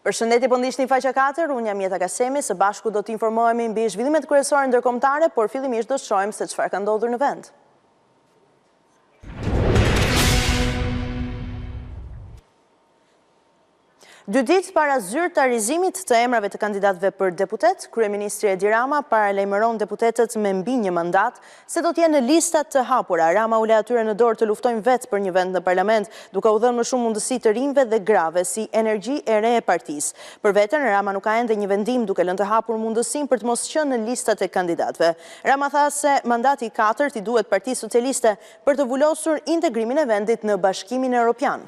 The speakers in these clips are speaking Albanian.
Përshëndetje, po ndihni faqja 4, unë jam Jeta Kasemi, së bashku do të informohemi mbi zhvillimet kryesore ndërkombëtare, por fillimisht do të shohim se çfarë ka ndodhur në vend. Dy ditë para zyrtarizimit të emrave të kandidatëve për deputet, kryeministri Edi Rama paralajmëron deputetët me mbi një mandat se do të jenë në listat të hapura. Rama u le atyre në dorë të luftojnë vetë për një vend në parlament, duke u dhënë më shumë mundësi të rinjve dhe grave si energji e re e partisë. Për veten, Rama nuk ka ende një vendim duke lënë të hapur mundësinë për të mos qenë në listat e kandidatëve. Rama tha se mandati i katërt i duhet Partisë Socialiste për të vulosur integrimin e vendit në Bashkimin Evropian.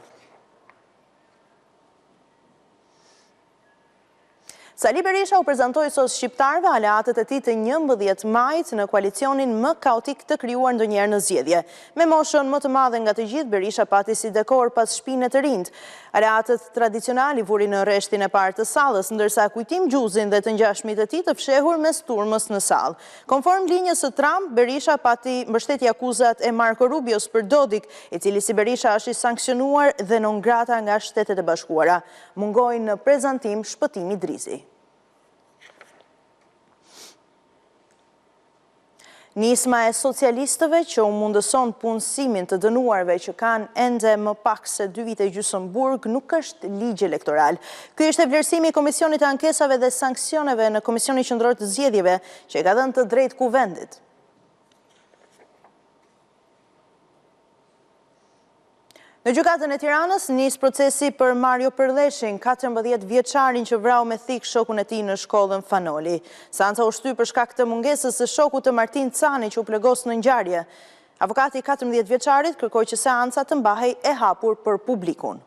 Sali Berisha u prezantoi sot shqiptarëve aleatët e tij të 11 majit në koalicionin më kaotik të krijuar ndonjëherë në zgjedhje. Me moshën më të madhe nga të gjithë, Berisha pati si dekor pas shpinë të rinjt. Aleatët tradicional i vurin në rreshtin e parë të sallës, ndërsa Kujtim Gjuzin dhe të ngjashmit të tij të fshehur mes turmës në sallë. Konform linjës së Trump, Berisha pati mbështetje akuzat e Marco Rubios për Dodik, i cili si Berisha është i sankcionuar dhe non grata nga Shtetet e Bashkuara. Mungoi në prezantim shpëtimi Drizi. Nisma e socialistëve që u mundëson punësimin të dënuarve që kanë ende më pak se 2 vite gjysmë burg nuk është ligj elektoral. Ky është vlerësimi i Komisionit të Ankesave dhe Sanksioneve në Komisionin Qendror të Zgjedhjeve, që ka dhënë të drejtë kuvendit. Në gjykatën e Tiranës nis procesi për Mario Përleshin, 14 vjeçarin që vrau me thik shokun e tij në shkollën Fanoli. Seanca u shtyp për shkak të mungesës së shokut të Martin Cani që u plegos në ngjarje. Avokati i 14 vjeçarit kërkoi që seanca të mbahej e hapur për publikun.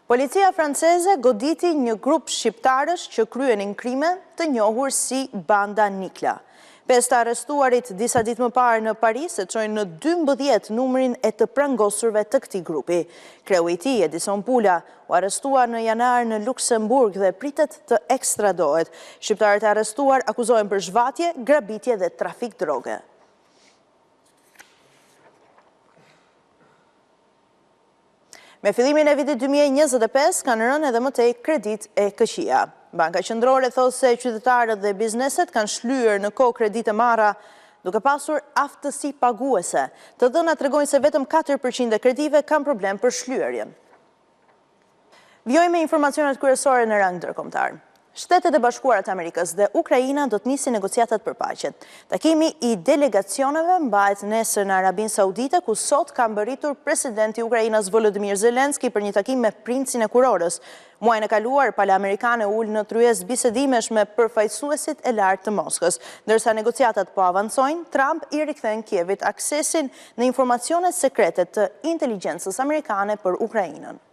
Policia franceze goditi një grup shqiptarësh që kryenin krime të njohur si Banda Nikla. 5 të arrestuarit disa ditë më parë në Paris e çojnë në 12 numrin e të prangosurve të këtij grupi. Kreu i tij, Edison Pula, u arrestua në janar në Luksemburg dhe pritet të ekstradohet. Shqiptarët e arrestuar akuzohen për zhvatje, grabitje dhe trafik droge. Me fillimin e vitit 2025 kanë rënë edhe më tej kredit e KQ-ja. Banka Qendrore thotë se qytetarët dhe bizneset kanë shlyer në kohë kredite marra duke pasur aftësi paguese. Të dhënat tregojnë se vetëm 4% e kredive kanë problem për shlyerjen. Vjojmë informacionet kryesore në rang ndërkombëtar. Shtetet e Bashkuara të Amerikës dhe Ukraina do të nisin negociatat për paqe. Takimi i delegacioneve mbahet nesër në Arabinë Saudite, ku sot ka mbërritur presidenti i Ukrainës Volodymyr Zelensky për një takim me princin e kurorës. Muajin e kaluar, pala amerikane ul në tryezë bisedimesh me përfaqësuesit e lartë të Moskës. Ndërsa negociatat po avancojnë, Trump i rikthen Kievit aksesin në informacionet sekrete të inteligjencës amerikane për Ukrainën.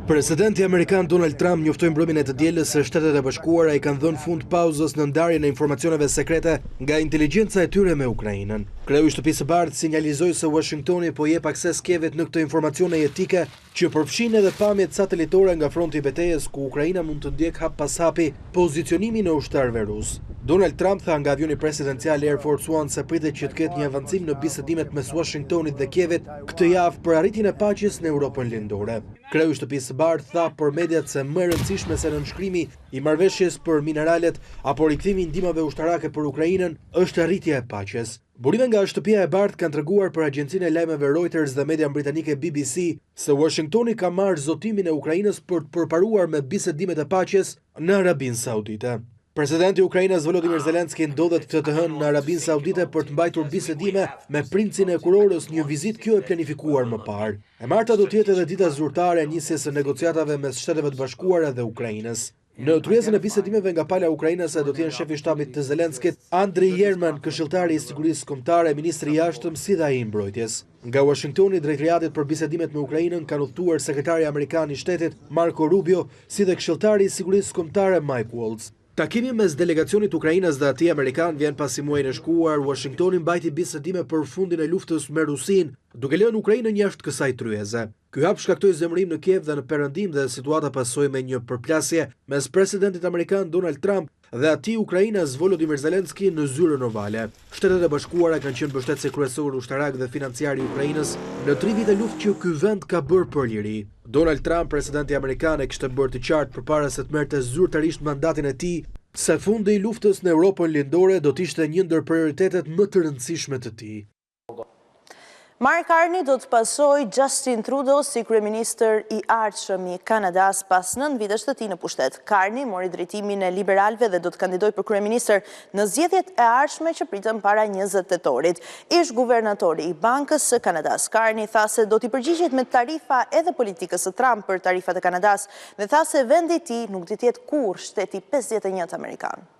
Presidenti Amerikan Donald Trump njoftoi mbrëmjen e të dielës se Shtetet e Bashkuara i kanë dhënë fund pauzës në ndarjen e informacioneve sekrete nga inteligjenca e tyre me Ukrainën. Kreu i Shtëpisë së Bardhë sinjalizoi se Washingtoni po jep akses Kievit në këtë informacione jetike që përfshin edhe pamjet satelitore nga fronti i betejës, ku Ukraina mund të ndjek hap pas hapi pozicionimin e ushtarëve rus. Donald Trump tha nga avioni presidencial Air Force One se pritet që të ketë një avancim në bisedimet mes Washingtonit dhe Kievit këtë javë për arritjen e paqes në Europën Lindore. Kreu i Shtëpisë së Bardhë tha për mediat se më e rëndësishme se nënshkrimi i marrëveshjes për mineralet apo rikthimi i ndihmave ushtarake për Ukrainën është arritja e paqes. Burime nga Shtëpia e Bardhë kanë treguar për agjencinë e lajmeve Reuters dhe median britanike BBC se Washingtoni ka marrë zotimin e Ukrainës për të përparuar me bisedimet e paqes në Arabinë Saudite. Presidenti i Ukrainës Volodymyr Zelensky ndodhet këtë të hënë në Arabinë Saudite për të mbajtur bisedime me princin e kurorës, një vizitë kjo e planifikuar më parë. E marta do të jetë edhe dita zyrtare e nisjes së negociatave mes Shteteve të Bashkuara dhe Ukrainës. Në tryezën e bisedimeve nga pala ukrainase do të jenë shefi i shtabit të Zelenskit, Andriy Yerman, këshilltari i sigurisë kombëtare, ministri i jashtëm si dhe ai i mbrojtjes. Nga Washingtoni, drejtoriatit për bisedimet me Ukrainën kanë udhëtuar sekretari amerikan i shtetit Marco Rubio, si dhe këshilltari i sigurisë kombëtare Mike Waltz. Takimi mes delegacionit Ukrainës dhe atij amerikan vjen pasi muajin e shkuar Washingtoni mbajti bisedime për fundin e luftës me Rusinë, duke lënë Ukrainën jashtë kësaj tryeze. Ky hap shkaktoi zemërim në Kiev dhe në perëndim dhe situata pasoi me një përplasje mes presidentit amerikan Donald Trump dhe ati Ukrainas Volodymyr Zelensky në zyrën ovale. Shtetet e Bashkuara kanë qenë mbështetësi kryesor ushtarak dhe financiar i Ukrainës në 3 vite luftë që ky vend ka bërë për liri. Donald Trump, presidenti amerikan, e kishte bërë të qartë përpara se të merrte zyrtarisht mandatin e tij se fundi i luftës në Europën lindore do të ishte një ndër prioritetet më të rëndësishme të tij. Mark Carney do të pasojë Justin Trudeau si kryeministër i ardhshëm i Kanadas pas 9 vitesh të tij në pushtet. Carney mori drejtimin e liberalëve dhe do të kandidojë për kryeministër në zgjedhjet e ardhshme që pritën para 20 tetorit. Ish guvernatori i Bankës së Kanadas, Carney tha se do t'i përgjigjet me tarifa edhe politikës së Trump për tarifat e Kanadas dhe tha se vendi i tij nuk do të jetë kurrë shteti 51 amerikan.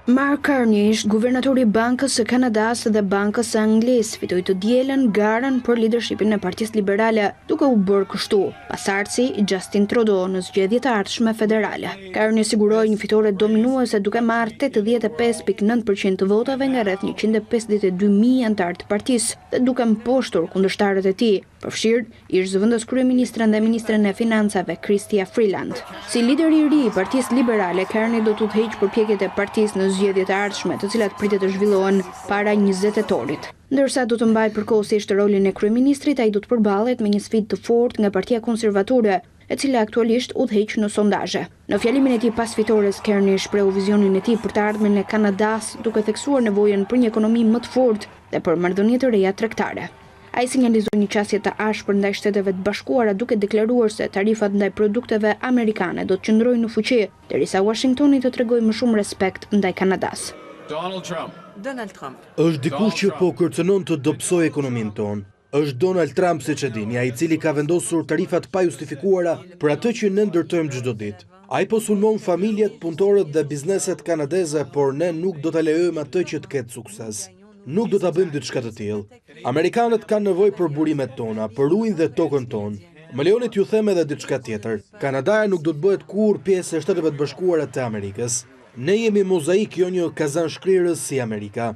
Mark Carney ishte guvernatori i Bankës së Kanadas dhe Bankës së Anglisë, fitoi të dielën garën për lidershipin e Partisë Liberale, duke u bërë kështu pasardhësi Justin Trudeau në zgjedhjet e ardhshme federale. Carney siguroi një fitore dominuese duke marrë 85.9% të votave nga rreth 152.000 anëtar të partisë dhe duke mposhtur kundërshtarët e tij, përfshirë ish zëvendës kryeministren dhe ministren e financave Chrystia Freeland. Si lider i ri i Partisë Liberale, Carney do të udhëheqë përpjekjet e partisë në zgjedhjet e ardhshme, të cilat pritet të zhvillohen para 20 tetorit. Ndërsa do të mbajë përkohësisht rolin e kryeministrit, ai do të përballet me një sfidë të fortë nga Partia Konservatore, e cila aktualisht udhëheq në sondazhe. Në fjalimin e tij pas fitores, Carney shprehu vizionin e tij për të ardhmen e Kanadas, duke theksuar nevojën për një ekonomi më të fortë dhe për marrëdhënie të reja tregtare. Ai sinjalizoi një qasje të ashpër ndaj Shteteve të Bashkuara duke deklaruar se tarifat ndaj produkteve amerikane do të qëndrojnë në fuqi, derisa Washingtoni të tregojë më shumë respekt ndaj Kanadas. Donald Trump. Është dikush që po kërcënon të dobësojë ekonominë tonë. Është Donald Trump, siç e dini, ai i cili ka vendosur tarifat pa justifikuara për atë që ne ndërtojmë çdo ditë. Ai po sulmon familjet, punëtorët dhe bizneset kanadeze, por ne nuk do ta lejojmë atë që të ketë sukses. Nuk do ta bëjmë diçka të tillë. Amerikanët kanë nevojë për burimet tona, për ujin dhe tokën tonë. Më lejoni t'ju them edhe diçka tjetër. Kanadaja nuk do të bëhet kurrë pjesë e Shteteve të Bashkuara të Amerikës. Ne jemi mozaik, jo një kazan shkrirës si Amerika.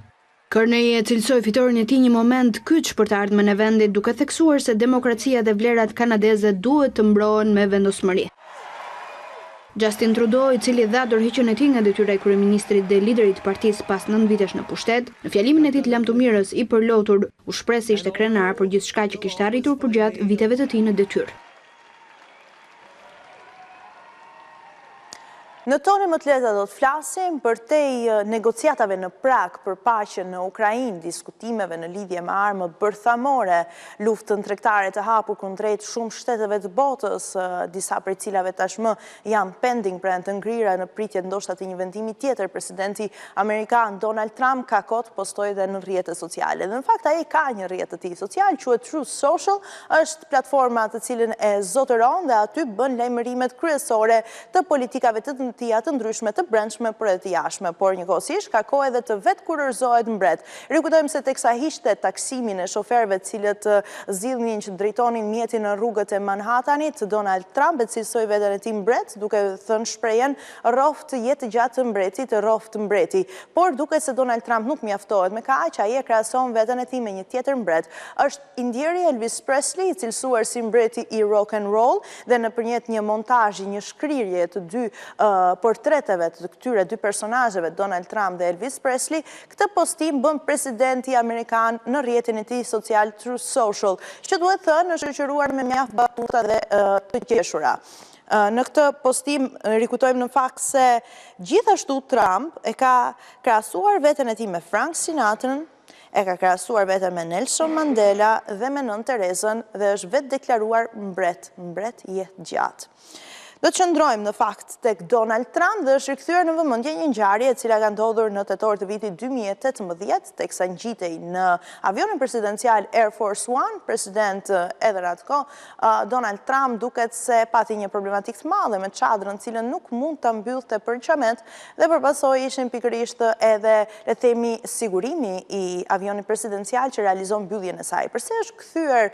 Carney e cilësoi fitoren e tij një moment kyç për të ardhmen e vendit, duke theksuar se demokracia dhe vlerat kanadeze duhet të mbrohen me vendosmëri. Justin Trudeau, i cili dha dorëheqjen e tij nga detyra e kryeministrit dhe liderit të partisë pas 9 vitesh në pushtet, në fjalimin e tij të lamtumirës i përlotur, u shpreh se ishte krenar për gjithçka që kishte arritur përgjatë viteve të tij në detyrë. Në tonë më të lehta do të flasim për te negociatave në Prag për paqen në Ukrainë, diskutimeve në lidhje me armë bërthamore, luftën tregtare të hapur kundrejt shumë shteteve të botës, disa prej cilave tashmë janë pending për të ngrira në pritje ndoshta të një vendimi tjetër. Presidenti amerikan Donald Trump ka kohë postoi dhe në rrjetet sociale. Dhe në fakt ai ka një rrjet të tij social, quhet Truth Social, është platforma të cilën e zotëron dhe aty bën lajmërimet kryesore të politikave të të ndryshme të brendshme për e të jashme, por njëkohësisht ka kohë edhe të vetë kurorëzohet mbret. Rikujtojmë se teksa hiqte taksimin e shoferëve të cilët zgjidhnin që drejtonin mjetin në rrugët e Manhattanit, Donald Trump e cilësoi veten e tij mbret, duke thënë shprehjen "Roft jetë gjatë mbretit, roft mbreti". Por duket se Donald Trump nuk mjaftohet me kaq, ai e krahason veten e tij me një tjetër mbret. Është indjeri Elvis Presley, i cilësuar si mbreti i rock and roll, dhe nëpërmjet një montazhi, një shkrirje të dy portreteve të këtyre dy personazheve, Donald Trump dhe Elvis Presley, këtë postim bën presidenti amerikan në rrjetin e tij social Truth Social, që duhet thënë është shoqëruar me mjaft batuta dhe të qeshura. Në këtë postim rikujtojmë në fakt se gjithashtu Trump e ka krahasuar veten e tij me Frank Sinatra, e ka krahasuar veten me Nelson Mandela dhe me Nën Terezën dhe është vetë deklaruar mbret jetë gjatë. Do të qëndrojmë në fakt tek Donald Trump dhe është rikthyer në vëmendje një ngjarje e cila ka ndodhur në tetor të vitit 2018, teksa ngjitej në avionin presidencial Air Force One, president edhe në atë kohë, Donald Trump duket se pati një problematik të madhe me çadrën, cilën nuk mund ta mbyllte për qament dhe përpasoj ishin pikërisht edhe le të themi sigurimi i avionit presidencial që realizon mbylljen e saj. Përse është kthyer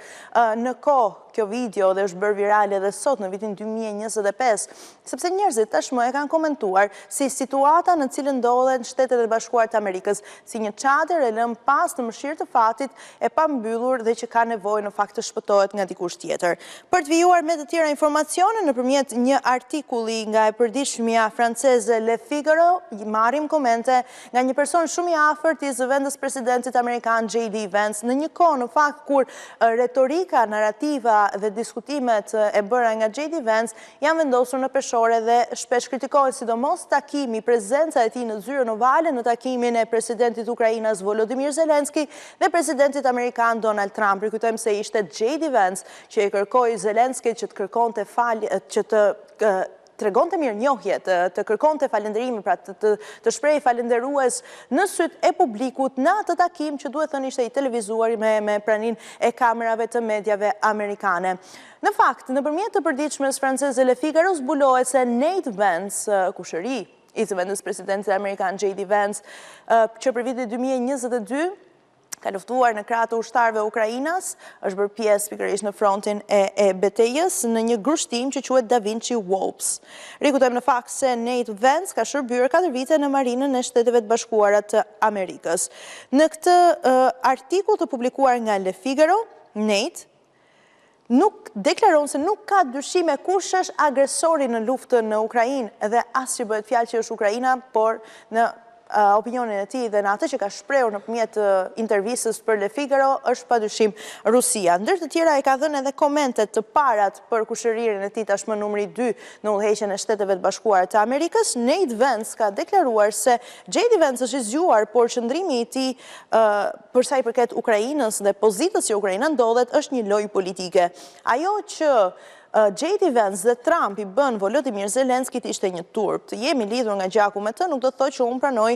në kohë kjo video dhe është bërë viral edhe sot në vitin 2025, 2025, sepse njerëzit tashmë e kanë komentuar si situata në cilën ndodhen Shtetet e Bashkuara të Amerikës, si një çadër e lëm pas në mëshirë të fatit e pambyllur dhe që ka nevojë në fakt të shpëtohet nga dikush tjetër. Për të vijuar me të tjera informacione nëpërmjet një artikulli nga e përditshmja franceze Le Figaro, marrim komente nga një person shumë i afërt i zëvendës presidentit amerikan J.D. Vance, në një kohë në fakt kur retorika, narrativa dhe diskutimet e bëra nga J.D. Vance janë vendosur në peshore dhe shpesh kritikohen, sidomos takimi, prezenca e tij në zyrën ovale në takimin e presidentit Ukrainas Volodymyr Zelensky dhe presidentit amerikan Donald Trump. Rikujtojmë se ishte J.D. Vance që e kërkoi Zelenskit që të kërkonte falje, që të tregonte mirënjohje, të kërkonte falënderime, pra të shprehej falënderues në syt e publikut në atë takim që duhet thënë ishte i televizuar me praninë e kamerave të medjave amerikane. Në fakt, nëpërmjet të përditshmes franceze Le Figaro zbulohet se Nate Vance, kushëri i zëvendës presidentit amerikan J.D. Vance, që për vitin 2022 ka luftuar në krah të ushtarëve Ukrainas, është bërë pjesë pikërisht në frontin e betejës në një grushtim që quhet Da Vinci Wolves. Rikujtojmë në fakt se Nate Vance ka shërbyer 4 vite në marinën e Shteteve të Bashkuara të Amerikës. Në këtë artikull të publikuar nga Le Figaro, Nate nuk deklaron se nuk ka dyshime kush është agresori në luftën në Ukrainë dhe as që bëhet fjalë që është Ukraina, por në opinionin e tij dhe në atë që ka shprehur nëpërmjet intervistës për Le Figaro është padyshim Rusia. Ndër të tjera e ka dhënë edhe komente të parat për kushëririn e tij tashmë numri 2 në udhëheqjen e Shteteve të Bashkuara të Amerikës. Nate Vance ka deklaruar se J.D. Vance është i zgjuar, por qëndrimi i tij për sa i përket Ukrainës dhe pozitës që Ukraina ndodhet është një lojë politike. Ajo që J.D. Vance dhe Trump i bën Volodymyr Zelenskit ishte një turp. Të jemi lidhur nga gjaku me të nuk do të thotë që unë pranoj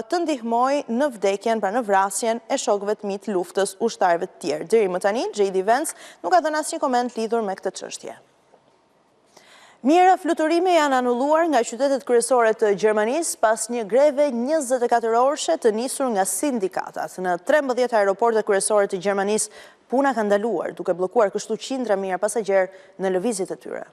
të ndihmoj në vdekjen, pra në vrasjen e shokëve të mi të luftës ushtarëve të tjerë. Deri më tani, J.D. Vance nuk ka dhënë asnjë koment lidhur me këtë çështje. Mijëra fluturime janë anulluar nga qytetet kryesore të Gjermanisë pas një greve 24 orëshe të nisur nga sindikatat. Në 13 aeroporte kryesore të Gjermanisë puna ka ndaluar, duke bllokuar kështu qindra mijëra pasagjerë në lëvizjet e tyre.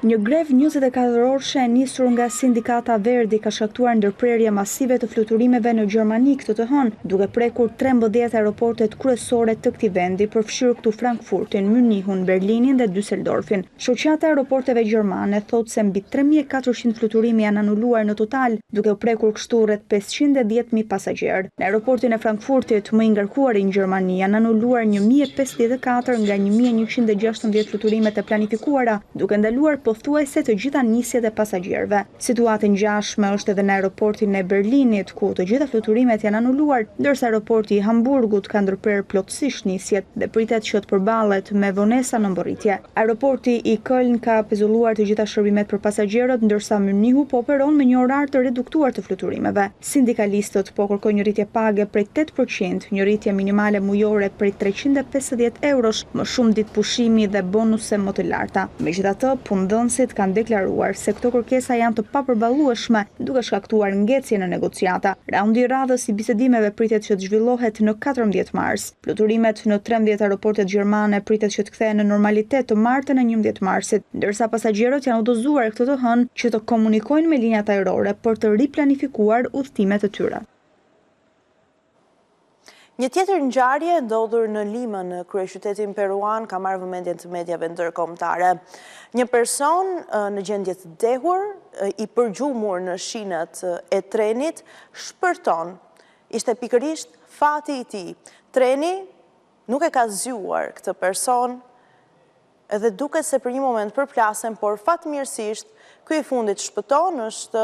Një grev 24 orëshe e nisur nga sindikata Verdi ka shkaktuar ndërprerje masive të fluturimeve në Gjermani këtë të hënë, duke prekur 13 aeroportet kryesore të këtij vendi, përfshirë këtu Frankfurtin, Münichun, Berlinin dhe Düsseldorfin. Shoqata e aeroporteve gjermane thotë se mbi 3400 fluturime janë anuluar në total, duke u prekur kështu rreth 510.000 pasagjerë. Në aeroportin e Frankfurtit, më i ngarkuari në Gjermani, janë anuluar 1054 nga 1116 fluturimet e planifikuara, duke ndaluar pothuajse të gjitha nisjet e pasagjerëve. Situata e ngjashme është edhe në aeroportin e Berlinit, ku të gjitha fluturimet janë anuluar, ndërsa aeroporti i Hamburgut ka ndërprerë plotësisht nisjet dhe pritet që të përballet me vonesa në mborritje. Aeroporti i Köln ka pezulluar të gjitha shërbimet për pasagjerët, ndërsa Münichu po operon me një orar të reduktuar të fluturimeve. Sindikalistët po kërkojnë një rritje page prej 8%, një rritje minimale mujore prej 350 eurosh, më shumë ditë pushimi dhe bonuse më të larta. Megjithatë, punëdhënësit kanë deklaruar se këto kërkesa janë të papërballueshme, duke shkaktuar ngecje në negociata. Raundi i radhës i bisedimeve pritet që të zhvillohet në 14 mars. Fluturimet në 13 aeroportet gjermane pritet që të kthehen në normalitet të martën e 11 marsit, ndërsa pasagerët janë udhëzuar këtë të hënë që të komunikojnë me linjat ajrore për të riplanifikuar udhëtimet e tyre. Një tjetër ngjarje ndodhur në Lima në kryeqytetin peruan ka marrë vëmendjen të mediave ndërkombëtare. Një person në gjendje të dehur, i përgjumur në shinat e trenit, shpërton. Ishte pikërisht fati i tij. Treni nuk e ka zgjuar këtë person edhe duket se për një moment përplasen, por fatmirësisht ky i fundit shpëton, është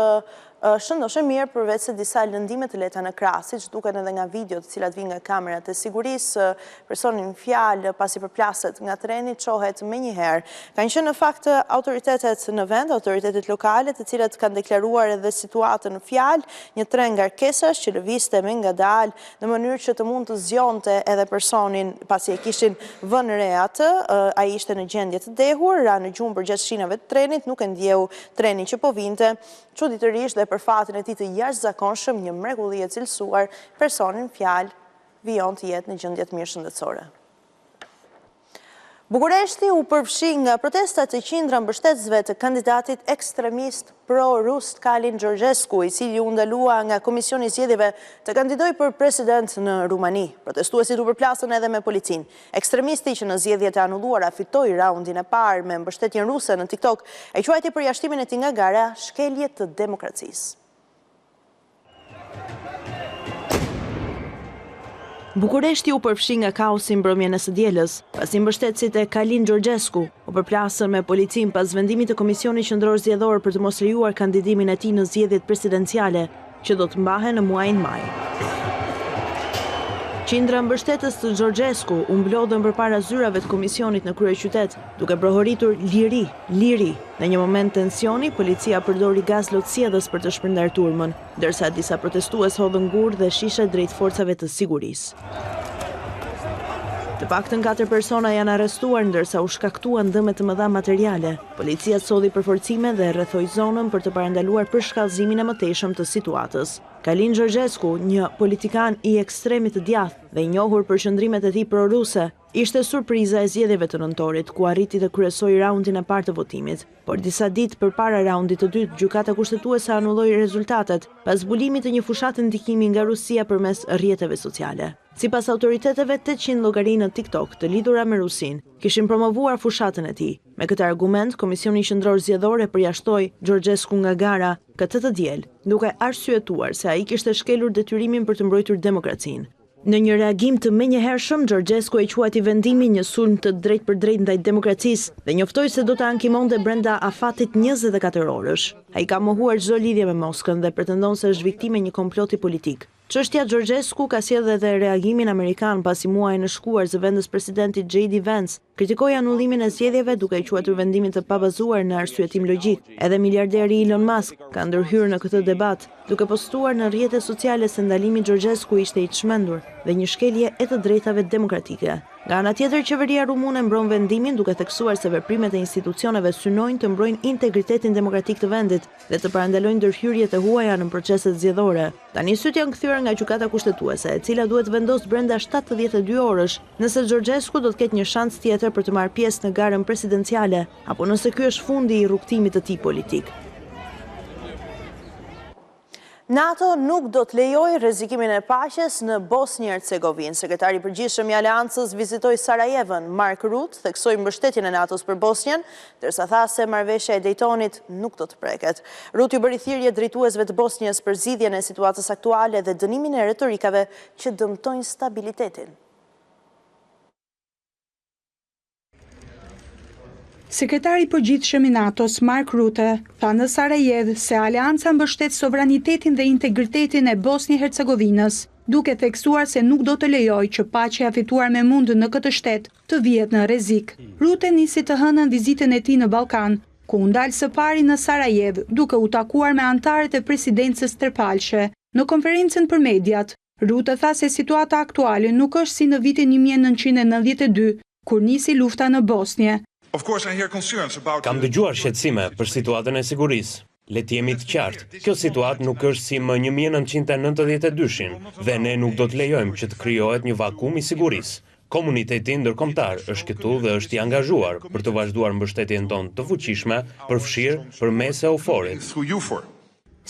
shëndoshë mirë përveç se disa lëndime të lehta në krah, siç duket edhe nga videot të cilat vijnë nga kamerat e sigurisë. Personin fjalë pasi përplaset nga treni çohet menjëherë. Kanë qenë në fakt autoritetet në vend, autoritetet lokale, të cilat kanë deklaruar edhe situatën në fjalë, një tren ngarkesash që lëvizte me ngadalë në mënyrë që të mund të zgjonte edhe personin pasi e kishin vënë re atë. Ai ishte në gjendje të dehur, ra në gjumë përgjatë shinave të trenit, nuk e ndjeu treni që po vinte. Çuditërisht dhe për fatin e tij të jashtëzakonshëm, një mrekulli e cilësuar, personin fjalë vijon të jetë në gjendje të mirë shëndetësore. Bukureshti u përfshi nga protestat e qindra mbështetësve të kandidatit ekstremist pro-rus Kalin Georgescu, i cili u ndalua nga Komisioni i Zgjedhjeve të kandidojë për president në Rumani. Protestuesit u përplasën edhe me policin. Ekstremisti që në zgjedhjet e anulluara fitoi raundin e parë me mbështetjen ruse në TikTok e quajti përjashtimin e tij nga gara shkelje të demokracisë. Bukureshti u përfshi nga kaosi mbrëmjen e së dielës, pasi mbështetësit e Kalin Georgescu u përplasën me policin pas vendimit të Komisionit Qendror Zgjedhor për të mos lejuar kandidimin e tij në zgjedhjet presidenciale, që do të mbahen në muajin maj. Qindra mbështetës të Georgescu u mblodhën përpara zyrave të komisionit në kryeqytet, duke prohoritur liri. Në një moment tensioni, policia përdori gaz lotësiedhës për të shpërndar turmën, ndërsa disa protestues hodhën gur dhe shishe drejt forcave të sigurisë. Të paktën 4 persona janë arrestuar, ndërsa u shkaktuan dëme të mëdha materiale. Policia solli përforcime dhe rrethoi zonën për të parandaluar përshkallëzimin e mëtejshëm të situatës. Kalin Georgescu, një politikan i ekstremit të djathtë dhe i njohur për qëndrimet e tij pro-ruse, ishte surpriza e zgjedhjeve të nëntorit, ku arriti të kryesoi raundin e parë të votimit. Por disa ditë përpara raundit të dytë, gjykata kushtetuese anulloi rezultatet pas zbulimit të një fushate ndikimi nga Rusia përmes rrjeteve sociale. Sipas autoriteteve, 800 llogari në TikTok të lidhura me Rusin kishin promovuar fushatën e tij. Me këtë argument, Komisioni Qendror Zgjedhor e përjashtoi Georgescu nga gara këtë të diel, duke arsyetuar se ai kishte shkelur detyrimin për të mbrojtur demokracinë. Në një reagim të menjëhershëm, Georgescu e quajti vendimin një sulm të drejt për drejt ndaj demokracisë dhe njoftoi se do të ankimonte brenda afatit 24 orësh. Ai ka mohuar çdo lidhje me Moskën dhe pretendon se është viktimë e një komploti politik. Çështja Georgescu ka sjellë edhe reagimin amerikan pasi muajin e shkuar zëvendës presidentit J.D. Vance kritikoi anullimin e zgjedhjeve duke i quajtur vendimin të pabazuar në arsyetim logjik. Edhe miliarderi Elon Musk ka ndërhyrë në këtë debat, duke postuar në rrjetet sociale se ndalimi i Georgescu ishte i çmendur dhe një shkelje e të drejtave demokratike. Nga ana tjetër, qeveria rumune mbron vendimin duke theksuar se veprimet e institucioneve synojnë të mbrojnë integritetin demokratik të vendit dhe të parandalojnë ndërhyrjet e huaja në proceset zgjedhore. Tani syt janë kthyer nga gjykata kushtetuese, e cila duhet vendos brenda 72 orësh nëse Georgescu do të ketë një shans tjetër për të marrë pjesë në garën presidenciale apo nëse ky është fundi i rrugtimit të tij politik. NATO nuk do të lejojë rrezikimin e paqes në Bosnjë-Hercegovinë. Sekretari i përgjithshëm i Aleancës vizitoi Sarajevën. Mark Rutte theksoi mbështetjen e NATO-s për Bosnjën, ndërsa tha se marrëveshja e Daytonit nuk do të preket. Rutte u bëri thirrje drejtuesve të Bosnjës për zgjidhjen e situatës aktuale dhe dënimin e retorikave që dëmtojnë stabilitetin. Sekretari i përgjithshëm i NATO-s Mark Rutte tha në Sarajev se Aleanca mbështet sovranitetin dhe integritetin e Bosnjë-Hercegovinës, duke theksuar se nuk do të lejojë që paqja fituar me mund në këtë shtet të vihet në rrezik. Rutte nisi të hënën vizitën e tij në Ballkan, ku u ndal së pari në Sarajev, duke u takuar me anëtarët e presidencës tërpalqe. Në konferencën për mediat, Rutte tha se situata aktuale nuk është si në vitin 1992, kur nisi lufta në Bosnjë. Kam dëgjuar shqetësime për situatën e sigurisë. Le të jemi të qartë, kjo situatë nuk është si më 1992-shin dhe ne nuk do të lejojmë që të krijohet një vakum i sigurisë. Komuniteti ndërkombëtar është këtu dhe është i angazhuar për të vazhduar mbështetjen tonë të fuqishme përfshirë përmes EUFOR-it.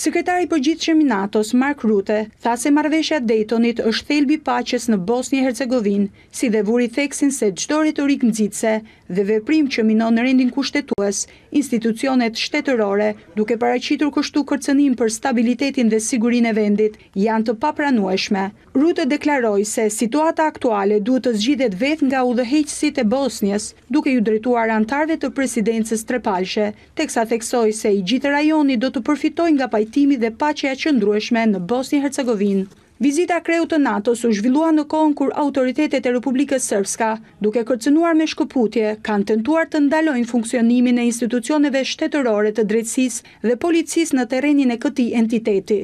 Sekretari i përgjithshëm i NATO-s Mark Rutte tha se marrëveshja e Daytonit është thelbi i paqes në Bosnjë-Hercegovinë, si dhe vuri theksin se çdo retorik nxitse dhe veprim që minon rendin kushtetues, institucionet shtetërore, duke paraqitur kështu kërcënim për stabilitetin dhe sigurinë e vendit, janë të papranueshme. Rutte deklaroi se situata aktuale duhet të zgjidhet vetë nga udhëheqësit e Bosnjës, duke ju drejtuar anëtarëve të presidencës tërpalqe, teksa theksoi se i gjithë rajoni do të përfitojë nga pajtimi dhe paqja e qëndrueshme në Bosnjë-Hercegovinë. Vizita kreut të NATO-s u zhvillua në kohën kur autoritetet e Republikës Srpska, duke kërcënuar me shkëputje, kanë tentuar të ndalojnë funksionimin e institucioneve shtetërore të drejtësisë dhe policisë në terrenin e këtij entiteti.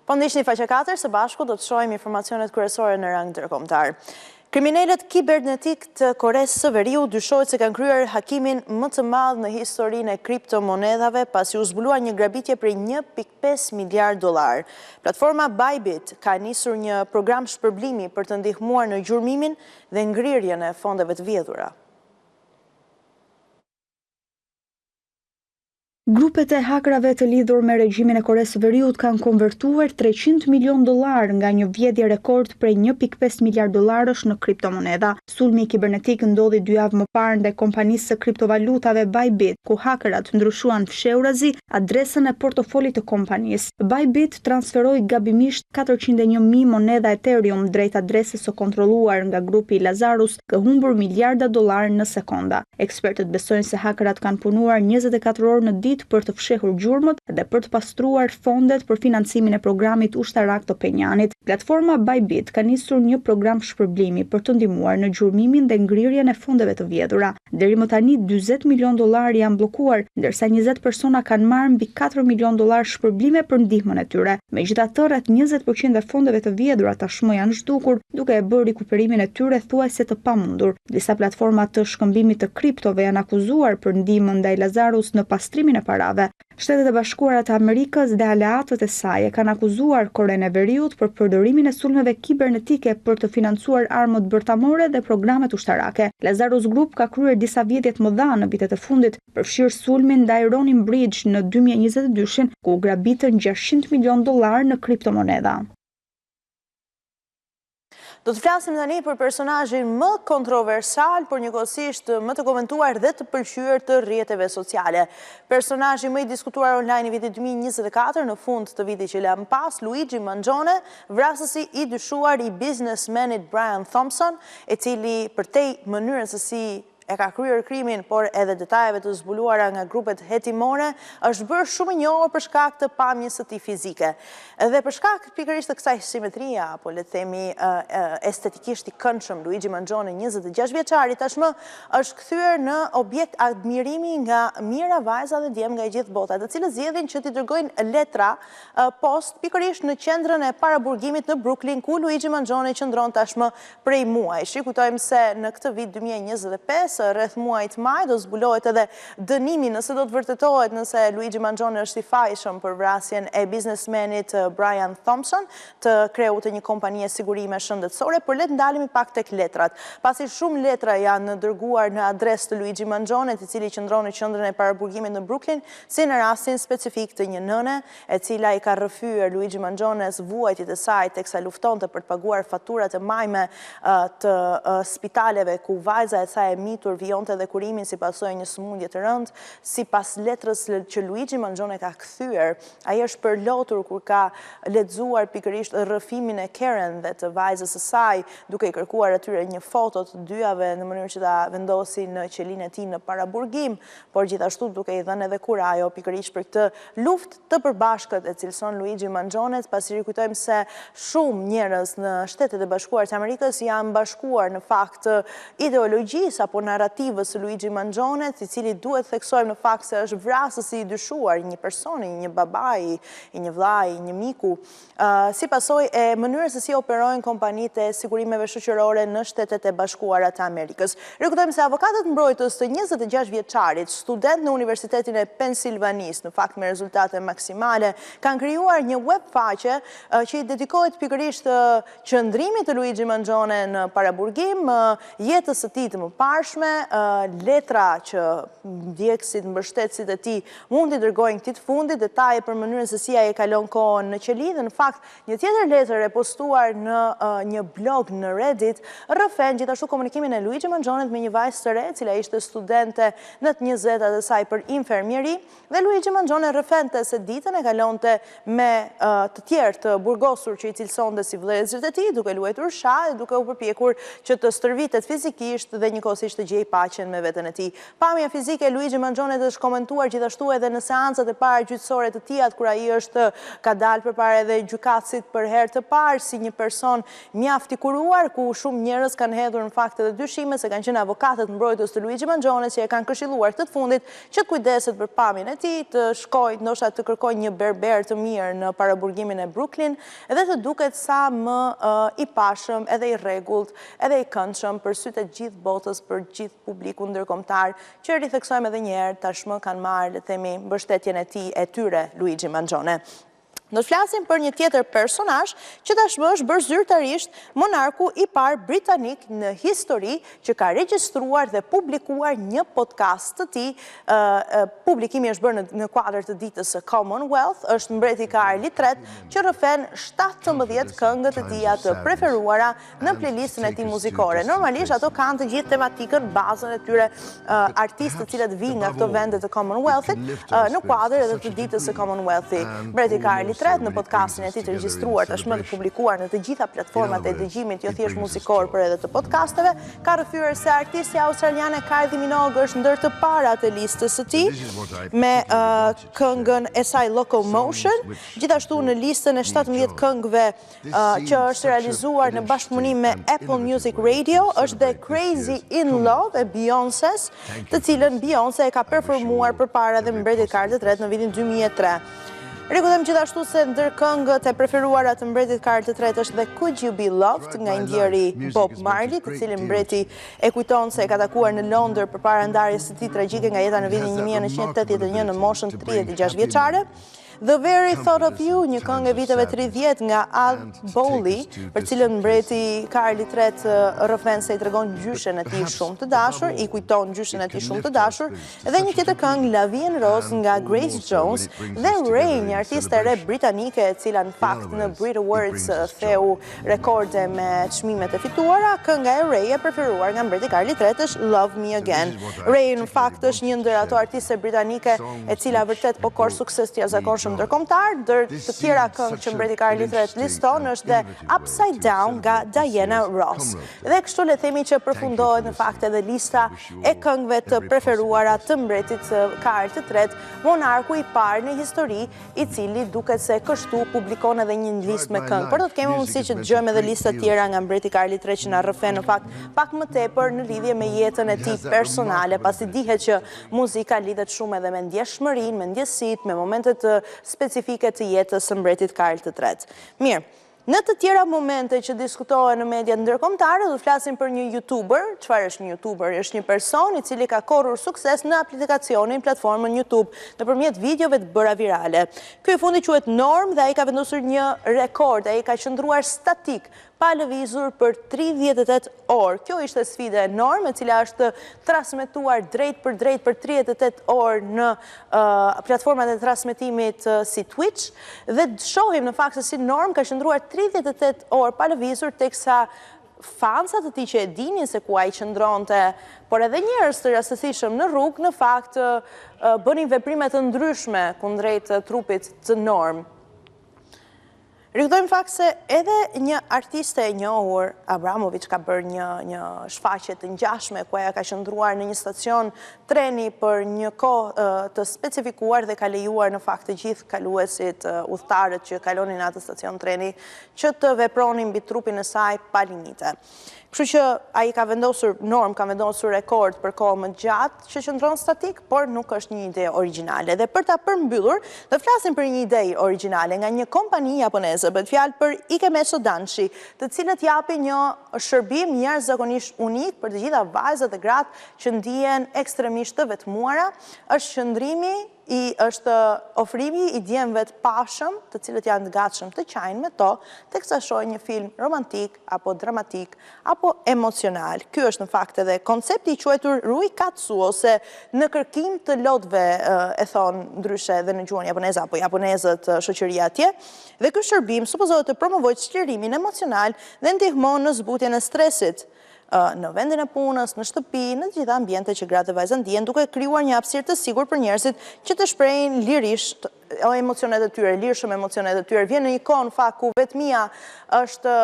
Po ndiqni faqe 4, së bashku do të shohim informacionet kryesore në rang ndërkombëtar. Kriminalët kibernetik të Koresë së Veriut dyshohet se kanë kryer hakimin më të madh në historinë e kriptomonedhave pasi u zbuluar një grabitje prej 1.5 miliard dollar. Platforma Bybit ka nisur një program shpërblimi për të ndihmuar në gjurmimin dhe ngrirjen e fondeve të vjedhura. Grupet e hakrave të lidhur me regjimin e Koresë së Veriut kanë konvertuar 300 milion dollar nga një vjedhje rekord prej 1.5 miliard dollarësh në kriptomonedha. Sulmi kibernetik ndodhi 2 javë më parë ndaj kompanisë së kriptovalutave Bybit, ku hakerat ndryshuan fshehurazi adresën e portofolit të kompanisë. Bybit transferoi gabimisht 401.000 monedha Ethereum drejt adresës së kontrolluar nga grupi Lazarus, ka humbur miliarda dollar në sekonda. Ekspertët besojnë se hakerat kanë punuar 24 orë në ditë për të fshehur gjurmët dhe për të pastruar fondet për financimin e programit ushtarak të penjanit. Platforma Bybit ka nisur një program shpërblimi për të ndihmuar në gjurmimin dhe ngrirjen e fondeve të vjedhura. Deri më tani 40 milion dollar janë bllokuar, ndërsa 20 persona kanë marrë mbi 4 milion dollar shpërblime për ndihmën e tyre. Megjithatë, rreth 20% e fondeve të vjedhura tashmë janë zhdukur, duke e bërë rikuperimin e tyre thuajse të pamundur. Disa platforma të shkëmbimit të kriptove janë akuzuar për ndihmën ndaj Lazarus në pastrimin e parave. Shtetet e Bashkuara të Amerikës dhe aleatët e saj e kanë akuzuar Korenë e Veriut për përdorimin e sulmeve kibernetike për të financuar armët bërtamore dhe programet ushtarake. Lazarus Group ka kryer disa vjedhje të mëdha në vitet e fundit, përfshirë sulmin ndaj Ronin Bridge në 2022, ku u grabitën 600 milion dollar në kriptomonedha. Do të flasim tani për personazhin më kontroversal, por njëkohësisht më të komentuar dhe të pëlqyer të rrjeteve sociale. Personazhi më i diskutuar online i vitit 2024 në fund të vitit që lan pas, Luigi Mangione, vrasësi i dyshuar i biznesmenit Brian Thompson, i cili përtej mënyrën se si e ka kryer krimin, por edhe detajeve të zbuluara nga grupet hetimore, është bërë shumë i njohur për shkak të pamjes së tij fizike. Dhe për shkak pikërisht të kësaj simetrie, apo le të themi estetikisht i këndshëm, Luigi Mangione, 26 vjeçari, tashmë është kthyer në objekt admirimi nga mijëra vajza dhe djem nga e gjithë bota, të cilët zgjedhin që t'i dërgojnë letra post pikërisht në qendrën e paraburgimit në Brooklyn, ku Luigi Mangione qëndron tashmë prej muajsh. Kujtojmë se në këtë vit 2025 rreth muajit maj do zbulohet edhe dënimi nëse do të vërtetohet nëse Luigi Mangione është i fajshëm për vrasjen e biznesmenit Brian Thompson, të kreut të një kompanie sigurime shëndetësore, por le të ndalemi pak tek letrat. Pasi shumë letra janë dërguar në adresë të Luigi Mangione, i cili qëndron në qendrën e paraburgimit në Brooklyn, si në rastin specifik të një nëne, e cila i ka rrëfyer Luigi Mangiones vuajtjet e saj teksa luftonte për të paguar faturat e majme të spitaleve ku vajza e saj e mitur vijonte dhe kurimin si pasojë një sëmundje të rëndë. Sipas letrës që Luigi Mangione ka kthyer, ai është përlotur kur ka lexuar pikërisht rrëfimin e Karen dhe të vajzës së saj, duke i kërkuar atyre një foto të dyjave në mënyrë që ta vendosin në qelinë e tij në paraburgim, por gjithashtu duke i dhënë edhe kurajo pikërisht për këtë luftë të përbashkët e cilëson Luigi Mangione, pasi rikujtojmë se shumë njerëz në Shtetet e Bashkuara të Amerikës janë bashkuar në fakt ideologjisë apo narrativës së Luigi Mangione, i cili duhet theksojmë në fakt se është vrasësi i dyshuar i një personi, një babai, i një vllai, një miku, si pasojë e mënyrës se si operojnë kompanitë e sigurimeve shoqërore në Shtetet e Bashkuara të Amerikës. Rikujtojmë se avokatët mbrojtës të 26 vjeçarit, student në Universitetin e Pensilvanisë, në fakt me rezultate maksimale, kanë krijuar një web faqe që i dedikohet pikërisht qëndrimit të Luigi Mangione në paraburgim, jetës së tij të mëparshme, letra që ndjekësit, mbështetësit e tij mund t'i dërgojnë këtij të fundit, detaje për mënyrën se si ai e kalon kohën në qeli, dhe në fakt një tjetër letër e postuar në një blog në Reddit rrëfen gjithashtu komunikimin e Luigi Mangione me një vajzë të re, e cila ishte studente në të 20-tat e saj për infermieri, dhe Luigi Mangione rrëfente se ditën e kalonte me të tjerë të burgosur që i cilësonte si vëllezërit e tij, duke luajtur shah dhe duke u përpjekur që të stërvitet fizikisht dhe njëkohësisht të gjejë gjej paqen me veten e tij. Pamja fizike e Luigi Mangionet është komentuar gjithashtu edhe në seancat e parë gjyqësore të tij, kur ai ka dalë përpara edhe gjykatësit për herë të parë si një person mjaft i kuruar, ku shumë njerëz kanë hedhur në fakt edhe dyshime se kanë qenë avokatët mbrojtës të Luigi Mangionet që e kanë këshilluar këtë të fundit që të kujdeset për pamjen e tij, të shkojë ndoshta të kërkojë një berber të mirë në paraburgimin e Brooklyn dhe të duket sa më i pashëm, edhe i rregullt, edhe i këndshëm për sytë e gjithë botës, për gjithë publikun ndërkombëtar, që ritheksojmë edhe një herë tashmë kanë marrë, le të themi, mbështetjen e tij e tyre Luigi Mangionet. Do të flasim për një tjetër personazh që tashmë është bërë zyrtarisht monarku i parë britanik në histori që ka regjistruar dhe publikuar një podcast të tij. Publikimi është bërë në kuadër të ditës së Commonwealth, është mbreti Karl III që rrëfen 17 këngët e tija të preferuara në playlistën e tij muzikore. Normalisht ato kanë të gjithë tematikën, bazën e tyre artistë të cilët vijnë nga këto vende të Commonwealthit në kuadër edhe të ditës së Commonwealthi. Mbreti Karl në podcastin e tij të regjistruar tashmë të publikuar në të gjitha platformat e dëgjimit, jo thjesht muzikor, por edhe të podcasteve, ka rrëfyer se artistja australiane Kylie Minogue është ndër të parat e listës së tij me këngën e saj Locomotion, gjithashtu në listën e 17 këngëve që është realizuar në bashkëpunim me Apple Music Radio është dhe Crazy in Love e Beyoncé's, të cilën Beyoncé e ka performuar përpara dhe mbretit Karl III në vitin 2003. Rikujtojmë gjithashtu se ndër këngët e preferuara të mbretit Karl III është dhe Could You Be Loved nga indjeri Bob Marley, të cilin mbreti e kujton se e ka takuar në Londër përpara ndarjes së tij tragjike nga jeta në vitin 1981 në moshën 36 vjeçare. The Very Thought of You, një këngë e viteve 30 nga Al Bowley, për cilën mbreti Karl III rrëfen se i tregon gjyshen e tij shumë të dashur, i kujton gjyshen e tij shumë të dashur, dhe një tjetër këngë La Vie en Rose nga Grace Jones dhe Ray, një artiste e re britanike e cila në fakt në Brit Awards theu rekorde me çmimet e fituara. Kënga e Ray e preferuar nga mbreti Karl III është Love Me Again. Ray në fakt është një ndër ato artiste britanike e cila vërtet po kor sukses të jashtëzakonshëm ndërkombëtar. Ndër të tjera këngë që mbreti Karl III liston është dhe Upside Down nga Diana Ross. Dhe kështu le themi që përfundohet në fakt edhe lista e këngëve të preferuara të mbretit Karl III, monarku i parë në histori, i cili duket se kështu publikon edhe një listë me këngë. Por do të kemi mundësi që të dëgjojmë edhe lista tjera nga mbreti Karl III që na rrëfen në fakt pak më tepër në lidhje me jetën e tij personale, pasi dihet që muzika lidhet shumë edhe me ndjeshmërinë, me ndjesitë, me momentet specifike të jetës së mbretit Karl III. Mirë, në të tjera momente që diskutohen në mediat ndërkombëtare, do të flasim për një YouTuber. Çfarë është një YouTuber? Është një person i cili ka korrur sukses në aplikacionin platformën YouTube nëpërmjet videove të bëra virale. Ky i fundi quhet Norm dhe ai ka vendosur një rekord, ai ka qëndruar statik pa lëvizur për 38 orë. Kjo ishte sfida e Norm, e cila është transmetuar drejt për 38 orë në platformat e transmetimit si Twitch, dhe shohim në fakt se si Norm ka qëndruar 38 orë pa lëvizur, teksa fansat të tij që e dinin se ku ai qëndronte, por edhe njerëz të rastësishëm në rrugë, në fakt bënin veprime të ndryshme kundrejt trupit të Norm. Rikujtojmë fakt se edhe një artiste e njohur, Abramovic, ka bërë një shfaqje të ngjashme ku ajo ka qëndruar në një stacion treni për një kohë të specifikuar dhe ka lejuar në fakt të gjithë kaluesit, udhëtarët që kalonin në atë stacion treni, që të vepronin mbi trupin e saj pa limite. Kështu që ai ka vendosur, Norm ka vendosur rekord për kohë më gjatë që qëndron statik, por nuk është një ide origjinale. Dhe për ta përmbyllur, do flasim për një ide origjinale nga një kompani japoneze, bëhet fjalë për Ikemetsu Danshi, të cilët japin një shërbim jashtëzakonisht unik për të gjitha vajzat dhe gratë që ndihen ekstremisht të vetmuara. Është qëndrimi është ofrimi i djemve të pashëm, të cilët janë të gatshëm të qajnë me to, teksa shohin një film romantik, apo dramatik, apo emocional. Ky është në fakt edhe koncepti i quajtur Ruikatsu, ose në kërkim të lotëve, e thonë ndryshe edhe në gjuhën japoneze, apo japonezët shoqëria atje. Dhe ky shërbim supozohet të promovojë çliриmin emocional dhe ndihmon në zbutjen e stresit në vendin e punës, në shtëpi, në të gjitha ambiente që gratë dhe vajza ndihen, duke krijuar një hapësirë të sigurt për njerëzit që të shprehin lirisht emocionet e tyre, lirshëm emocionet e tyre. Vjen në një kohë në fakt ku vetmia është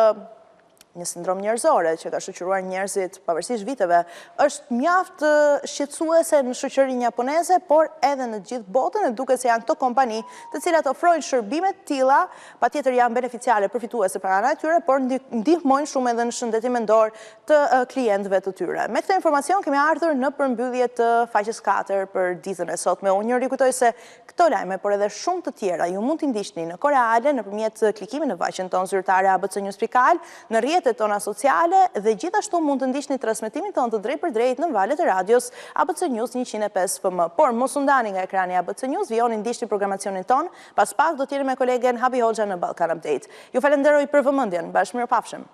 një sindrom njerëzore që ka shoqëruar njerëzit pavarësisht viteve, është mjaft shqetësuese në shoqërinë japoneze, por edhe në gjithë botën, e duket se janë këto kompani të cilat ofrojnë shërbime të tilla, patjetër janë beneficiare përfituese për anën e tyre, por ndihmojnë shumë edhe në shëndetin mendor të klientëve të tyre. Me këtë informacion kemi ardhur në përmbyllje të faqes 4 për ditën e sotme. Unë ju rikujtoj se këto lajme, por edhe shumë të tjera, ju mund t'i ndiqni në Koreale nëpërmjet klikimit në faqen tonë zyrtare abcnews.al, në rrjetet tona sociale dhe gjithashtu mund të ndiqni transmetimin tonë të drejt për drejt në valët e radios ABC News 105 FM. Por mos u ndani nga ekrani ABC News, vijoni ndiqni programacionin ton, pas pak do të jemi me kolegen Habi Hoxha në Ballkan Update. Ju falenderoj për vëmendjen. Bashkëmirëpafshim.